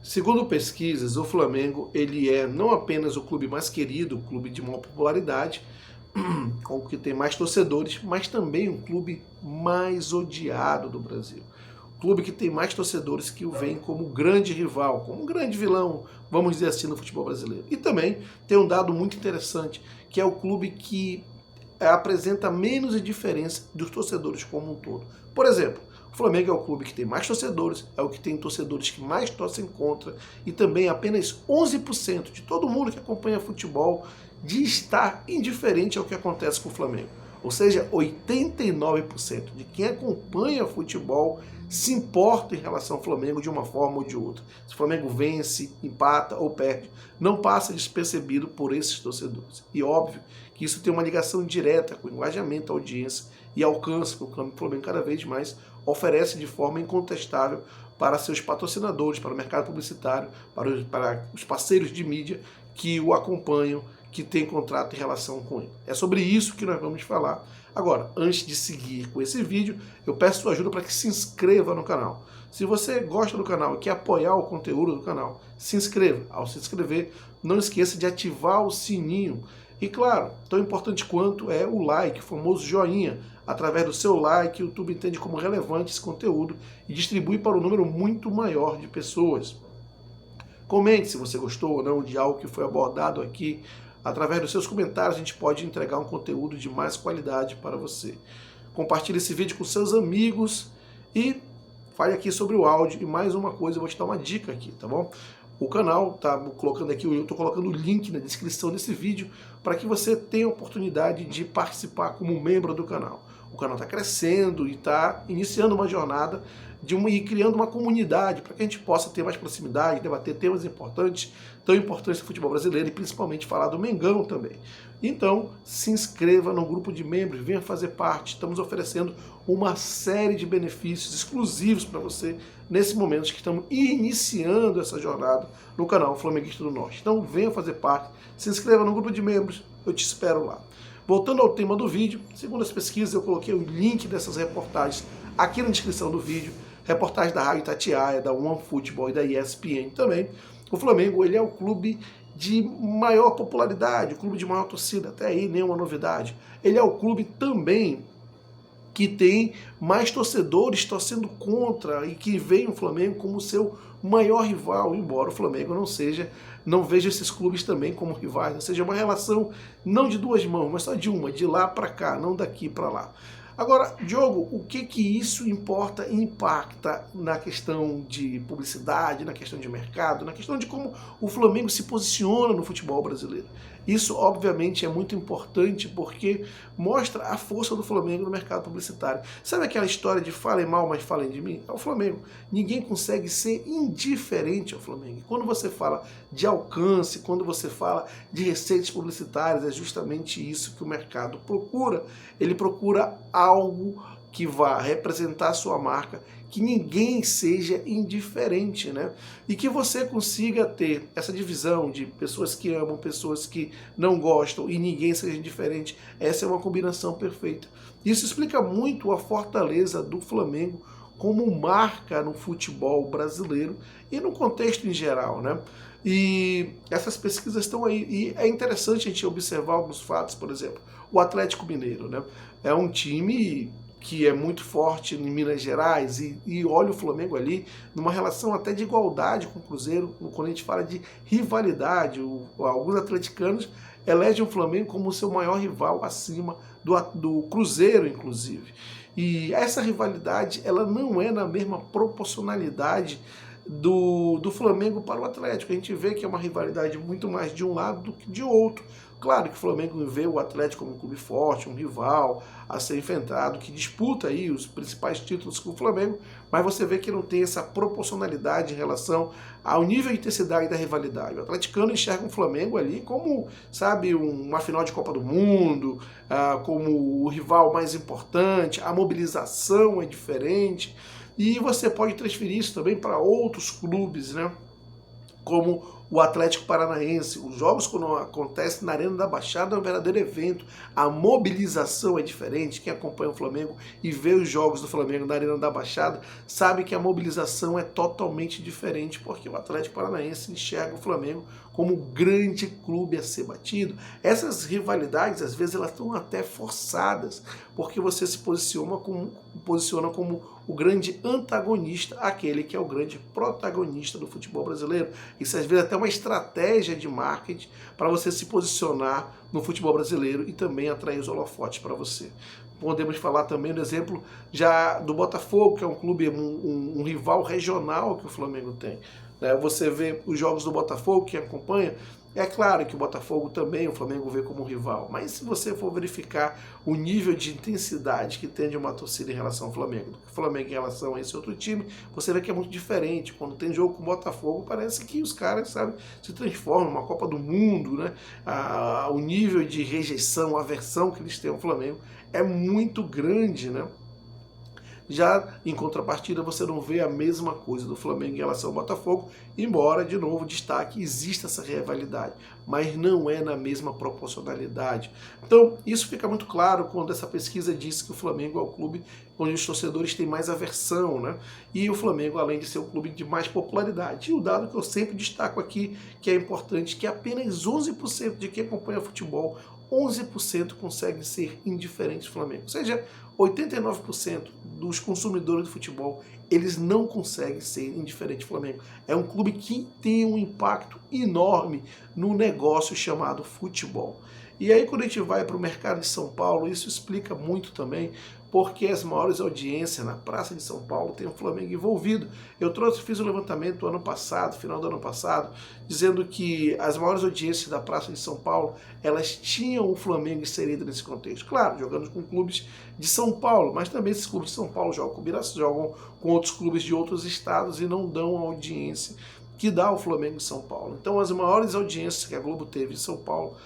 Segundo pesquisas, o Flamengo ele é não apenas o clube mais querido, o clube de maior popularidade, com o que tem mais torcedores, mas também o clube mais odiado do Brasil. O clube que tem mais torcedores que o veem como grande rival, como grande vilão, vamos dizer assim, no futebol brasileiro. E também tem um dado muito interessante, que é o clube que apresenta menos diferença dos torcedores como um todo. Por exemplo, o Flamengo é o clube que tem mais torcedores, é o que tem torcedores que mais torcem contra, e também apenas 11% de todo mundo que acompanha futebol diz estar indiferente ao que acontece com o Flamengo. Ou seja, 89% de quem acompanha futebol se importa em relação ao Flamengo de uma forma ou de outra. Se o Flamengo vence, empata ou perde, não passa despercebido por esses torcedores. E óbvio que isso tem uma ligação direta com o engajamento, audiência e alcance que o Flamengo cada vez mais oferece de forma incontestável para seus patrocinadores, para o mercado publicitário, para os parceiros de mídia que o acompanham, que tem contrato em relação com ele. É sobre isso que nós vamos falar. Agora, antes de seguir com esse vídeo, eu peço sua ajuda para que se inscreva no canal. Se você gosta do canal e quer apoiar o conteúdo do canal, se inscreva. Ao se inscrever, não esqueça de ativar o sininho. E claro, tão importante quanto é o like, o famoso joinha. Através do seu like, o YouTube entende como relevante esse conteúdo e distribui para um número muito maior de pessoas. Comente se você gostou ou não de algo que foi abordado aqui. Através dos seus comentários a gente pode entregar um conteúdo de mais qualidade para você. Compartilhe esse vídeo com seus amigos e fale aqui sobre o áudio. E mais uma coisa, eu vou te dar uma dica aqui, tá bom? O canal, tá colocando aqui, eu estou colocando o link na descrição desse vídeo para que você tenha a oportunidade de participar como membro do canal. O canal está crescendo e está iniciando uma jornada e criando uma comunidade para que a gente possa ter mais proximidade, debater temas importantes, tão importantes do futebol brasileiro e principalmente falar do Mengão também. Então, se inscreva no grupo de membros, venha fazer parte. Estamos oferecendo uma série de benefícios exclusivos para você nesse momento que estamos iniciando essa jornada no canal Flamenguista do Norte. Então, venha fazer parte, se inscreva no grupo de membros, eu te espero lá. Voltando ao tema do vídeo, segundo as pesquisas, eu coloquei o link dessas reportagens aqui na descrição do vídeo, reportagem da Rádio Itatiaia, da OneFootball e da ESPN também. O Flamengo ele é o clube de maior popularidade, o clube de maior torcida, até aí nenhuma novidade. Ele é o clube também que tem mais torcedores torcendo contra e que veem o Flamengo como seu maior rival, embora o Flamengo não veja esses clubes também como rivais, ou seja, uma relação não de duas mãos, mas só de uma, de lá para cá, não daqui para lá. Agora, Diogo, o que isso importa e impacta na questão de publicidade, na questão de mercado, na questão de como o Flamengo se posiciona no futebol brasileiro? Isso, obviamente, é muito importante porque mostra a força do Flamengo no mercado publicitário. Sabe aquela história de falem mal, mas falem de mim? É o Flamengo. Ninguém consegue ser indiferente ao Flamengo. Quando você fala de alcance, quando você fala de receitas publicitárias, é justamente isso que o mercado procura. Ele procura algo que vá representar a sua marca, que ninguém seja indiferente, né? E que você consiga ter essa divisão de pessoas que amam, pessoas que não gostam e ninguém seja indiferente. Essa é uma combinação perfeita. Isso explica muito a fortaleza do Flamengo como marca no futebol brasileiro e no contexto em geral, né? E essas pesquisas estão aí, e é interessante a gente observar alguns fatos, por exemplo, o Atlético Mineiro, né? É um time que é muito forte em Minas Gerais e olha o Flamengo ali numa relação até de igualdade com o Cruzeiro, quando a gente fala de rivalidade. Alguns atleticanos elegem o Flamengo como seu maior rival acima do Cruzeiro, inclusive. E essa rivalidade, ela não é na mesma proporcionalidade do Flamengo para o Atlético. A gente vê que é uma rivalidade muito mais de um lado do que de outro. Claro que o Flamengo vê o Atlético como um clube forte, um rival a ser enfrentado, que disputa aí os principais títulos com o Flamengo, mas você vê que não tem essa proporcionalidade em relação ao nível de intensidade da rivalidade. O atleticano enxerga o Flamengo ali como, sabe, uma final de Copa do Mundo, como o rival mais importante, a mobilização é diferente, e você pode transferir isso também para outros clubes, né? Como o Atlético Paranaense. Os jogos, quando acontecem na Arena da Baixada, é um verdadeiro evento. A mobilização é diferente. Quem acompanha o Flamengo e vê os jogos do Flamengo na Arena da Baixada sabe que a mobilização é totalmente diferente, porque o Atlético Paranaense enxerga o Flamengo como um grande clube a ser batido. Essas rivalidades, às vezes, elas estão até forçadas, porque você se posiciona como o grande antagonista, aquele que é o grande protagonista do futebol brasileiro. Isso às vezes é até uma estratégia de marketing para você se posicionar no futebol brasileiro e também atrair os holofotes para você. Podemos falar também do exemplo já do Botafogo, que é um clube, um rival regional que o Flamengo tem. Você vê os jogos do Botafogo, quem acompanha, é claro que o Botafogo também, o Flamengo vê como rival, mas se você for verificar o nível de intensidade que tem de uma torcida em relação ao Flamengo, do Flamengo em relação a esse outro time, você vê que é muito diferente. Quando tem jogo com o Botafogo, parece que os caras, sabe, se transformam numa Copa do Mundo, né? O nível de rejeição, aversão que eles têm ao Flamengo é muito grande, né? Já em contrapartida, você não vê a mesma coisa do Flamengo em relação ao Botafogo, embora, de novo, destaque, exista essa rivalidade, mas não é na mesma proporcionalidade. Então, isso fica muito claro quando essa pesquisa diz que o Flamengo é o clube onde os torcedores têm mais aversão, né? E o Flamengo, além de ser o clube de mais popularidade. E o dado que eu sempre destaco aqui, que é importante, que apenas 11% de quem acompanha futebol, 11% conseguem ser indiferentes do Flamengo. Ou seja, 89% dos consumidores do futebol, eles não conseguem ser indiferentes do Flamengo. É um clube que tem um impacto enorme no negócio chamado futebol. E aí, quando a gente vai para o mercado de São Paulo, isso explica muito também porque as maiores audiências na Praça de São Paulo tem o Flamengo envolvido. Eu fiz um levantamento ano passado, final do ano passado, dizendo que as maiores audiências da Praça de São Paulo, elas tinham o Flamengo inserido nesse contexto. Claro, jogando com clubes de São Paulo, mas também esses clubes de São Paulo jogam com outros clubes de outros estados e não dão a audiência que dá o Flamengo em São Paulo. Então, as maiores audiências que a Globo teve em São Paulo,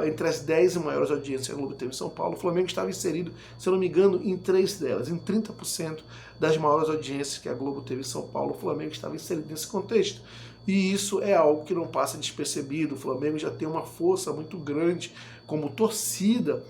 entre as 10 maiores audiências que a Globo teve em São Paulo, o Flamengo estava inserido, se eu não me engano, em 3 delas. Em 30% das maiores audiências que a Globo teve em São Paulo, o Flamengo estava inserido nesse contexto. E isso é algo que não passa despercebido. O Flamengo já tem uma força muito grande como torcida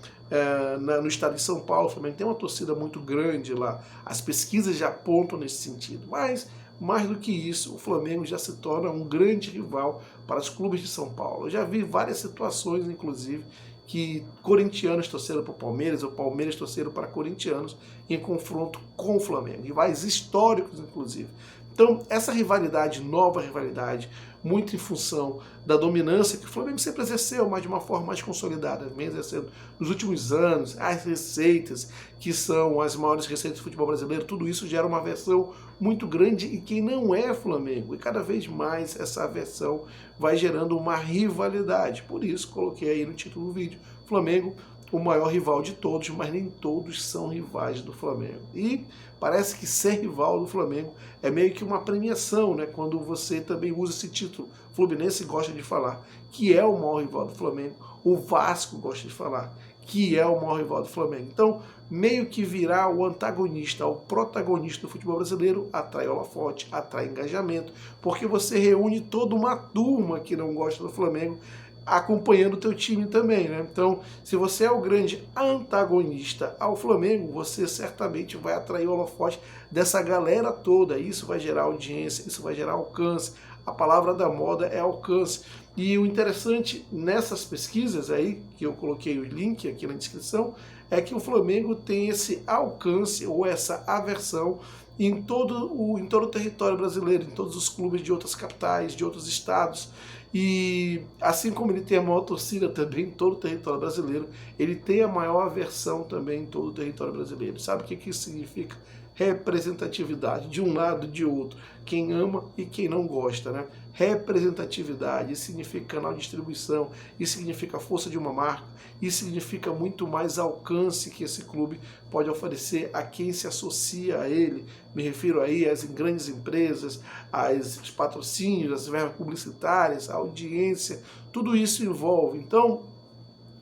no estado de São Paulo. O Flamengo tem uma torcida muito grande lá. As pesquisas já apontam nesse sentido. Mas, mais do que isso, o Flamengo já se torna um grande rival para os clubes de São Paulo. Eu já vi várias situações, inclusive, que corintianos torceram para o Palmeiras, ou Palmeiras torceram para corintianos em confronto com o Flamengo. Rivais históricos, inclusive. Então, essa rivalidade, nova rivalidade, muito em função da dominância que o Flamengo sempre exerceu, mas de uma forma mais consolidada, vem exercendo nos últimos anos, as receitas, que são as maiores receitas do futebol brasileiro, tudo isso gera uma aversão muito grande e quem não é Flamengo. E cada vez mais essa aversão vai gerando uma rivalidade. Por isso, coloquei aí no título do vídeo, Flamengo, o maior rival de todos, mas nem todos são rivais do Flamengo. E parece que ser rival do Flamengo é meio que uma premiação, né? Quando você também usa esse título. O Fluminense gosta de falar que é o maior rival do Flamengo, o Vasco gosta de falar que é o maior rival do Flamengo. Então, meio que virar o antagonista, o protagonista do futebol brasileiro, atrai holofote, atrai engajamento, porque você reúne toda uma turma que não gosta do Flamengo, acompanhando o teu time também, né? Então, se você é o grande antagonista ao Flamengo, você certamente vai atrair o holofote dessa galera toda. Isso vai gerar audiência, isso vai gerar alcance. A palavra da moda é alcance. E o interessante nessas pesquisas aí, que eu coloquei o link aqui na descrição, é que o Flamengo tem esse alcance ou essa aversão em todo o território brasileiro, em todos os clubes de outras capitais, de outros estados. E assim como ele tem a maior torcida também em todo o território brasileiro, ele tem a maior aversão também em todo o território brasileiro. Sabe o que isso significa? Representatividade, de um lado e de outro. Quem ama e quem não gosta, né? Representatividade, isso significa canal de distribuição, isso significa força de uma marca, isso significa muito mais alcance que esse clube pode oferecer a quem se associa a ele. Me refiro aí às grandes empresas, aos patrocínios, às verbas publicitárias, à audiência, tudo isso envolve. Então,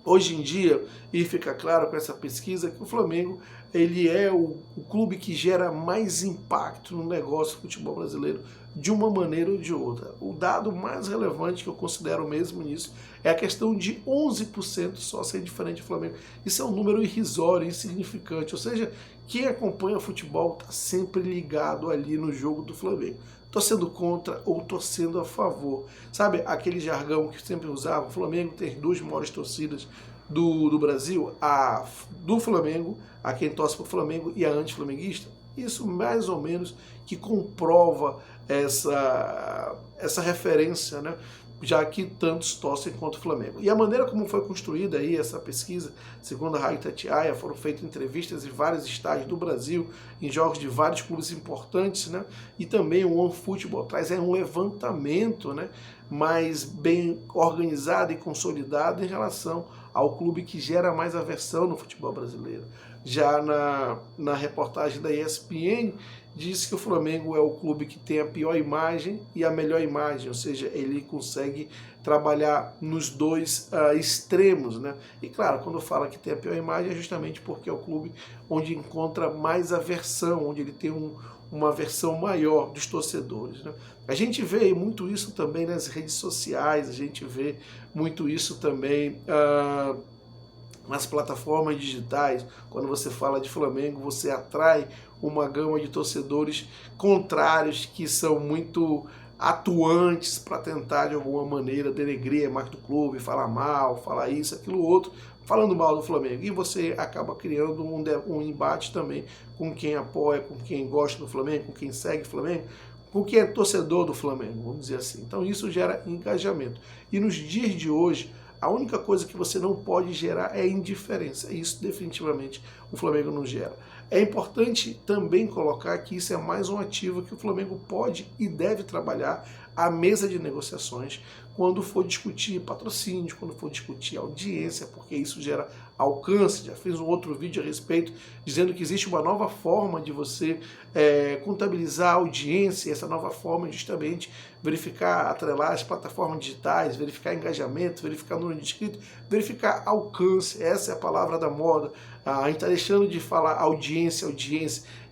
hoje em dia, e fica claro com essa pesquisa, que o Flamengo ele é o clube que gera mais impacto no negócio do futebol brasileiro de uma maneira ou de outra. O dado mais relevante que eu considero mesmo nisso é a questão de 11% só ser diferente do Flamengo. Isso é um número irrisório, insignificante, ou seja, quem acompanha futebol está sempre ligado ali no jogo do Flamengo, torcendo contra ou torcendo a favor. Sabe aquele jargão que sempre usava? O Flamengo tem duas maiores torcidas do Brasil, a do Flamengo, a quem torce para o Flamengo, e a anti-flamenguista. Isso mais ou menos que comprova essa referência, né? Já que tantos torcem contra o Flamengo. E a maneira como foi construída aí essa pesquisa, segundo a Rádio Itatiaia, foram feitas entrevistas em vários estádios do Brasil, em jogos de vários clubes importantes, né? E também o OneFootball traz um levantamento, né, mais bem organizado e consolidado em relação ao clube que gera mais aversão no futebol brasileiro. Já na reportagem da ESPN, diz que o Flamengo é o clube que tem a pior imagem e a melhor imagem, ou seja, ele consegue trabalhar nos dois extremos, né? E claro, quando fala que tem a pior imagem é justamente porque é o clube onde encontra mais aversão, onde ele tem uma aversão maior dos torcedores, né? A gente vê muito isso também nas redes sociais, a gente vê muito isso também nas plataformas digitais. Quando você fala de Flamengo, você atrai uma gama de torcedores contrários que são muito atuantes para tentar de alguma maneira denegrir a marca do clube, falar mal, falar isso, aquilo outro, falando mal do Flamengo. E você acaba criando um embate também com quem apoia, com quem gosta do Flamengo, com quem segue o Flamengo, com quem é torcedor do Flamengo, vamos dizer assim. Então isso gera engajamento. E nos dias de hoje, a única coisa que você não pode gerar é indiferença. Isso definitivamente o Flamengo não gera. É importante também colocar que isso é mais um ativo que o Flamengo pode e deve trabalhar à mesa de negociações quando for discutir patrocínio, quando for discutir audiência, porque isso gera alcance. Já fiz um outro vídeo a respeito dizendo que existe uma nova forma de você contabilizar a audiência, essa nova forma justamente verificar, atrelar as plataformas digitais, verificar engajamento, verificar número de inscritos, verificar alcance. Essa é a palavra da moda. A gente está deixando de falar audiência,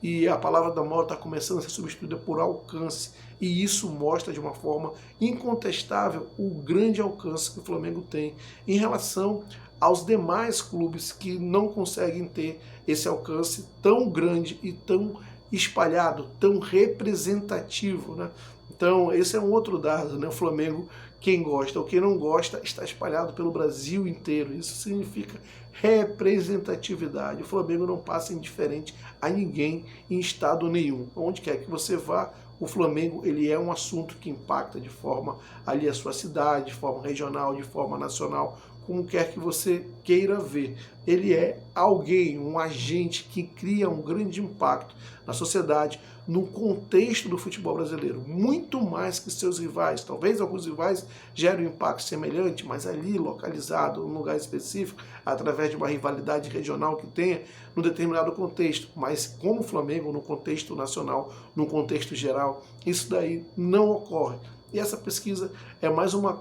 e a palavra da moda está começando a ser substituída por alcance. E isso mostra de uma forma incontestável o grande alcance que o Flamengo tem em relação aos demais clubes que não conseguem ter esse alcance tão grande e tão espalhado, tão representativo, né? Então, esse é um outro dado, né? O Flamengo, quem gosta ou quem não gosta, está espalhado pelo Brasil inteiro. Isso significa representatividade. O Flamengo não passa indiferente a ninguém em estado nenhum. Onde quer que você vá, o Flamengo ele é um assunto que impacta de forma ali a sua cidade, de forma regional, de forma nacional, como quer que você queira ver. Ele é alguém, um agente que cria um grande impacto na sociedade, no contexto do futebol brasileiro, muito mais que seus rivais. Talvez alguns rivais gerem um impacto semelhante, mas ali localizado, num lugar específico, através de uma rivalidade regional que tenha, num determinado contexto. Mas como o Flamengo, no contexto nacional, no contexto geral, isso daí não ocorre. E essa pesquisa é mais uma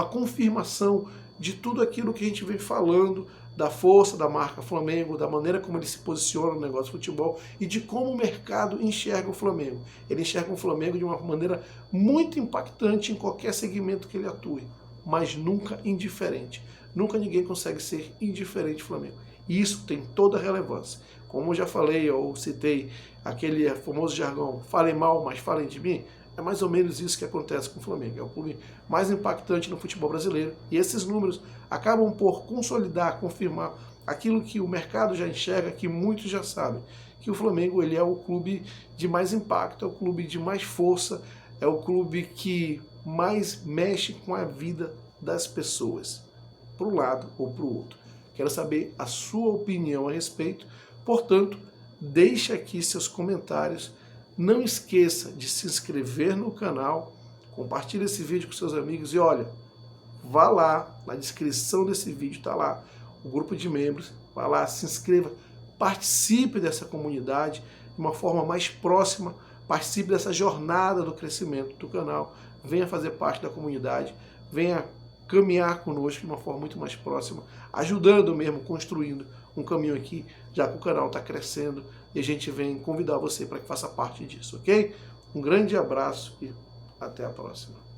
confirmação de tudo aquilo que a gente vem falando, da força da marca Flamengo, da maneira como ele se posiciona no negócio de futebol e de como o mercado enxerga o Flamengo. Ele enxerga o Flamengo de uma maneira muito impactante em qualquer segmento que ele atue, mas nunca indiferente. Nunca ninguém consegue ser indiferente ao Flamengo. E isso tem toda a relevância. Como eu já falei, ou citei aquele famoso jargão, falem mal, mas falem de mim. É mais ou menos isso que acontece com o Flamengo. É o clube mais impactante no futebol brasileiro. E esses números acabam por consolidar, confirmar aquilo que o mercado já enxerga, que muitos já sabem. Que o Flamengo ele é o clube de mais impacto, é o clube de mais força, é o clube que mais mexe com a vida das pessoas, para um lado ou para o outro. Quero saber a sua opinião a respeito. Portanto, deixe aqui seus comentários. Não esqueça de se inscrever no canal, compartilhe esse vídeo com seus amigos e olha, vá lá, na descrição desse vídeo está lá o grupo de membros, vá lá, se inscreva, participe dessa comunidade de uma forma mais próxima, participe dessa jornada do crescimento do canal, venha fazer parte da comunidade, venha caminhar conosco de uma forma muito mais próxima, ajudando mesmo, construindo um caminho aqui, já que o canal está crescendo e a gente vem convidar você para que faça parte disso, ok? Um grande abraço e até a próxima.